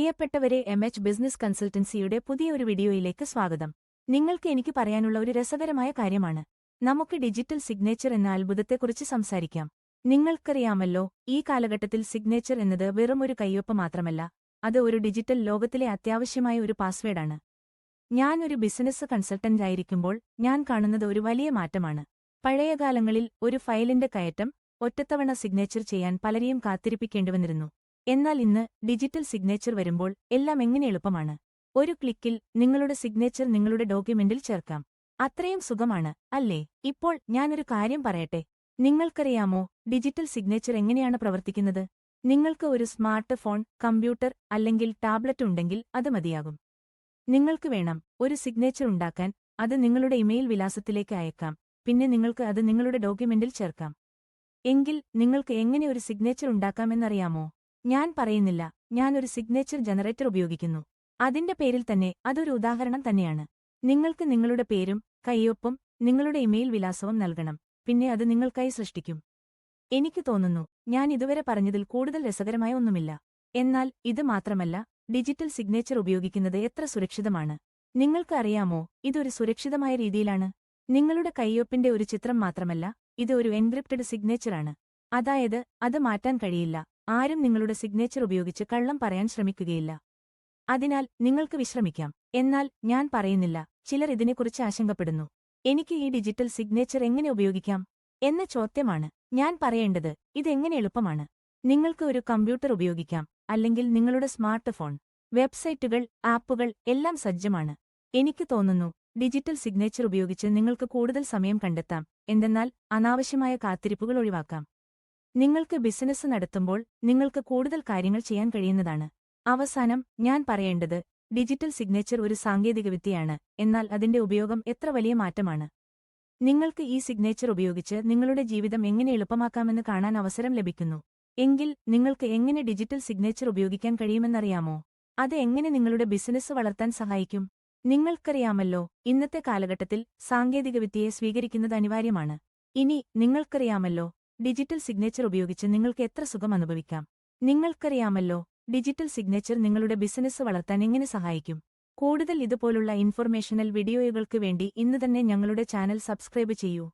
പ്രിയപ്പെട്ടവരെ, ബിസിനസ് കൺസൾട്ടൻസിയുടെ പുതിയൊരു വീഡിയോയിലേക്ക് സ്വാഗതം. നിങ്ങൾക്ക് എനിക്ക് പറയാനുള്ള ഒരു രസകരമായ കാര്യമാണ്. നമുക്ക് ഡിജിറ്റൽ സിഗ്നേച്ചർ എന്ന അത്ഭുതത്തെക്കുറിച്ച് സംസാരിക്കാം. നിങ്ങൾക്കറിയാമല്ലോ, ഈ കാലഘട്ടത്തിൽ സിഗ്നേച്ചർ എന്നത് വെറുമൊരു കയ്യൊപ്പ് മാത്രമല്ല, അത് ഒരു ഡിജിറ്റൽ ലോകത്തിലെ അത്യാവശ്യമായ ഒരു പാസ്വേഡാണ്. ഞാൻ ഒരു ബിസിനസ് കൺസൾട്ടന്റായിരിക്കുമ്പോൾ ഞാൻ കാണുന്നത് ഒരു വലിയ മാറ്റമാണ്. പഴയകാലങ്ങളിൽ ഒരു ഫയലിന്റെ കയറ്റം ഒറ്റത്തവണ സിഗ്നേച്ചർ ചെയ്യാൻ പലരെയും കാത്തിരിപ്പിക്കേണ്ടിവന്നിരുന്നു. എന്നാൽ ഇന്ന് ഡിജിറ്റൽ സിഗ്നേച്ചർ വരുമ്പോൾ എല്ലാം എങ്ങനെ എളുപ്പമാണ്. ഒരു ക്ലിക്കിൽ നിങ്ങളുടെ സിഗ്നേച്ചർ നിങ്ങളുടെ ഡോക്യുമെന്റിൽ ചേർക്കാം. അത്രയും സുഖമാണ്, അല്ലേ? ഇപ്പോൾ ഞാനൊരു കാര്യം പറയട്ടെ. നിങ്ങൾക്കറിയാമോ ഡിജിറ്റൽ സിഗ്നേച്ചർ എങ്ങനെയാണ് പ്രവർത്തിക്കുന്നത്? നിങ്ങൾക്ക് ഒരു സ്മാർട്ട് ഫോൺ, കമ്പ്യൂട്ടർ അല്ലെങ്കിൽ ടാബ്ലറ്റ് ഉണ്ടെങ്കിൽ അത് മതിയാകും. നിങ്ങൾക്ക് വേണം ഒരു സിഗ്നേച്ചർ ഉണ്ടാക്കാൻ, അത് നിങ്ങളുടെ ഇമെയിൽ വിലാസത്തിലേക്ക് അയക്കാം. പിന്നെ നിങ്ങൾക്ക് അത് നിങ്ങളുടെ ഡോക്യുമെന്റിൽ ചേർക്കാം. എങ്കിൽ നിങ്ങൾക്ക് എങ്ങനെ ഒരു സിഗ്നേച്ചർ ഉണ്ടാക്കാമെന്നറിയാമോ? ഞാൻ പറയുന്നില്ല. ഞാനൊരു സിഗ്നേച്ചർ ജനറേറ്റർ ഉപയോഗിക്കുന്നു. അതിന്റെ പേരിൽ തന്നെ അതൊരു ഉദാഹരണം തന്നെയാണ്. നിങ്ങൾക്ക് നിങ്ങളുടെ പേരും കയ്യൊപ്പും നിങ്ങളുടെ ഇമെയിൽ വിലാസവും നൽകണം. പിന്നെ അത് നിങ്ങൾക്കായി സൃഷ്ടിക്കും. എനിക്ക് തോന്നുന്നു ഞാൻ ഇതുവരെ പറഞ്ഞതിൽ കൂടുതൽ രസകരമായ ഒന്നുമില്ല. എന്നാൽ ഇത് മാത്രമല്ല, ഡിജിറ്റൽ സിഗ്നേച്ചർ ഉപയോഗിക്കുന്നത് എത്ര സുരക്ഷിതമാണ്. നിങ്ങൾക്ക് അറിയാമോ, ഇതൊരു സുരക്ഷിതമായ രീതിയിലാണ്. നിങ്ങളുടെ കയ്യൊപ്പിന്റെ ഒരു ചിത്രം മാത്രമല്ല, ഇത് ഒരു എൻക്രിപ്റ്റഡ് സിഗ്നേച്ചറാണ്. അതായത് അത് മാറ്റാൻ കഴിയില്ല. ആരും നിങ്ങളുടെ സിഗ്നേച്ചർ ഉപയോഗിച്ച് കള്ളം പറയാൻ ശ്രമിക്കുകയില്ല. അതിനാൽ നിങ്ങൾക്ക് വിശ്രമിക്കാം. എന്നാൽ ഞാൻ പറയുന്നില്ല, ചിലർ ഇതിനെക്കുറിച്ച് ആശങ്കപ്പെടുന്നു. എനിക്ക് ഈ ഡിജിറ്റൽ സിഗ്നേച്ചർ എങ്ങനെ ഉപയോഗിക്കാം എന്ന ചോദ്യമാണ് ഞാൻ പറയേണ്ടത്. ഇതെങ്ങനെ എളുപ്പമാണ്. നിങ്ങൾക്ക് ഒരു കമ്പ്യൂട്ടർ ഉപയോഗിക്കാം, അല്ലെങ്കിൽ നിങ്ങളുടെ സ്മാർട്ട് ഫോൺ. വെബ്സൈറ്റുകൾ, ആപ്പുകൾ എല്ലാം സജ്ജമാണ്. എനിക്ക് തോന്നുന്നു ഡിജിറ്റൽ സിഗ്നേച്ചർ ഉപയോഗിച്ച് നിങ്ങൾക്ക് കൂടുതൽ സമയം കണ്ടെത്താം. എന്തെന്നാൽ അനാവശ്യമായ കാത്തിരിപ്പുകൾ ഒഴിവാക്കാം. നിങ്ങൾക്ക് ബിസിനസ് നടത്തുമ്പോൾ നിങ്ങൾക്ക് കൂടുതൽ കാര്യങ്ങൾ ചെയ്യാൻ കഴിയുന്നതാണ്. അവസാനം ഞാൻ പറയേണ്ടത്, ഡിജിറ്റൽ സിഗ്നേച്ചർ ഒരു സാങ്കേതികവിദ്യയാണ്, എന്നാൽ അതിന്റെ ഉപയോഗം എത്ര വലിയ മാറ്റമാണ്. നിങ്ങൾക്ക് ഈ സിഗ്നേച്ചർ ഉപയോഗിച്ച് നിങ്ങളുടെ ജീവിതം എങ്ങനെ എളുപ്പമാക്കാമെന്ന് കാണാൻ അവസരം ലഭിക്കുന്നു. എങ്കിൽ നിങ്ങൾക്ക് എങ്ങനെ ഡിജിറ്റൽ സിഗ്നേച്ചർ ഉപയോഗിക്കാൻ കഴിയുമെന്നറിയാമോ? അത് എങ്ങനെ നിങ്ങളുടെ ബിസിനസ് വളർത്താൻ സഹായിക്കും? നിങ്ങൾക്കറിയാമല്ലോ, ഇന്നത്തെ കാലഘട്ടത്തിൽ സാങ്കേതികവിദ്യയെ സ്വീകരിക്കുന്നത് അനിവാര്യമാണ്. ഇനി നിങ്ങൾക്കറിയാമല്ലോ, ഡിജിറ്റൽ സിഗ്നേച്ചർ ഉപയോഗിച്ച് നിങ്ങൾക്ക് എത്ര സുഖം അനുഭവിക്കാം. നിങ്ങൾക്കറിയാമല്ലോ, ഡിജിറ്റൽ സിഗ്നേച്ചർ നിങ്ങളുടെ ബിസിനസ് വളർത്താൻ എങ്ങനെ സഹായിക്കും. കൂടുതൽ ഇതുപോലുള്ള ഇൻഫർമേഷണൽ വീഡിയോകൾക്ക് വേണ്ടി ഇന്ന് തന്നെ ഞങ്ങളുടെ ചാനൽ സബ്സ്ക്രൈബ് ചെയ്യൂ.